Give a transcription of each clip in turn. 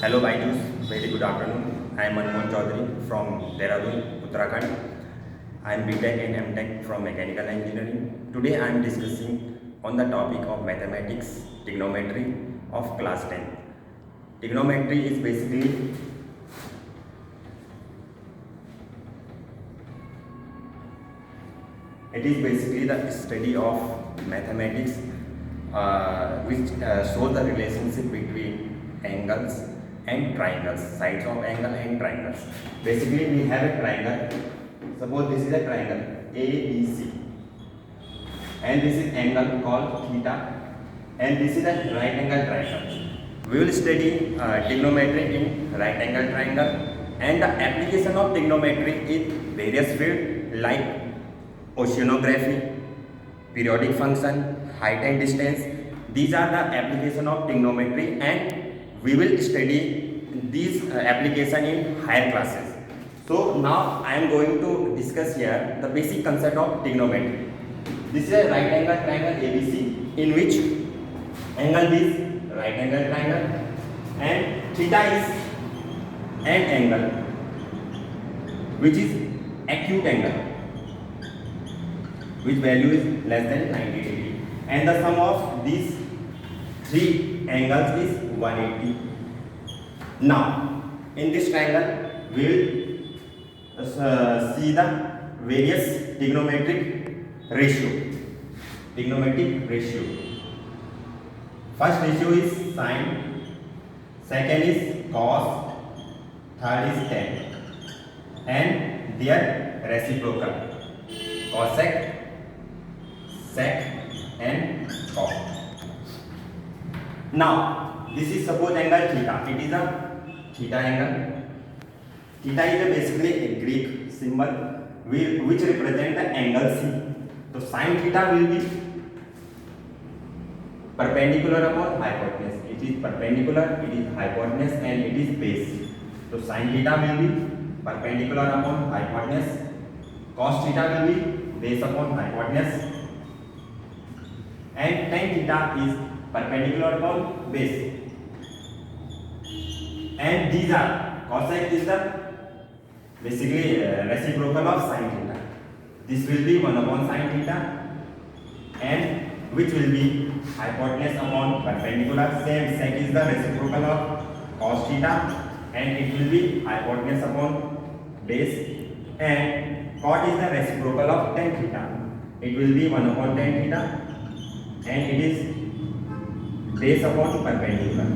Hello Baijus, very good afternoon. I am Manmohan Chaudhary from Dehradun, Uttarakhand. I am BTech and MTech from Mechanical Engineering. Today I am discussing on the topic of mathematics, trigonometry of class 10. Trigonometry is basically the study of mathematics which shows the relationship between angles and triangles, sides of angle and triangles. Basically, we have a triangle. Suppose this is a triangle ABC, and this is angle called theta, and this is a right angle triangle. We will study trigonometry in right angle triangle and the application of trigonometry in various fields like oceanography, periodic function, height and distance. These are the application of trigonometry, and we will study these application in higher classes. So now I am going to discuss here the basic concept of trigonometry. This is a right angle triangle ABC in which angle is right angle triangle and theta is an angle which is acute angle, which value is less than 90 degree, and the sum of these three angles is 180. Now in this triangle we will see the various trigonometric ratio. First ratio is sine, second is cos, third is tan, and their reciprocal cosec, sec and cot. Now this is suppose angle theta. It is a theta angle. Theta is basically a Greek symbol which represent the angle C. So sin theta will be perpendicular upon hypotenuse. It is perpendicular, it is hypotenuse, and it is base. So sin theta will be perpendicular upon hypotenuse. Cos theta will be base upon hypotenuse, and tan theta is perpendicular upon base. And these are cosec is the basically reciprocal of sin theta. This will be 1 upon sin theta, and which will be hypotenuse upon perpendicular. Same sec is the reciprocal of cos theta, and it will be hypotenuse upon base, and cot is the reciprocal of tan theta. It will be 1 upon tan theta, and it is base upon perpendicular.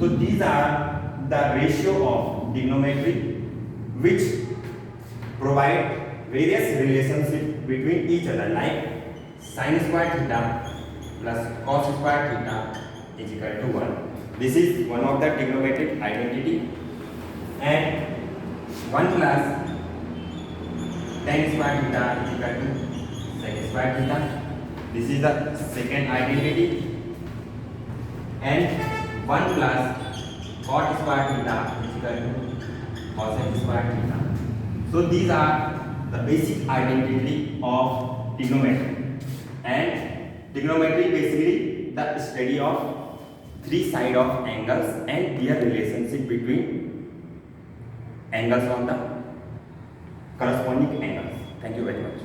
So these are the ratio of trigonometry which provide various relationships between each other, like sin square theta plus cos square theta is equal to 1. This is one of the trigonometric identity, and 1 plus tan square theta is equal to sec square theta. This is the second identity, and 1 plus cot square theta is equal to cosec square theta. So these are the basic identity of trigonometry, and trigonometry basically the study of three sides of angles and their relationship between angles on the corresponding angles. Thank you very much.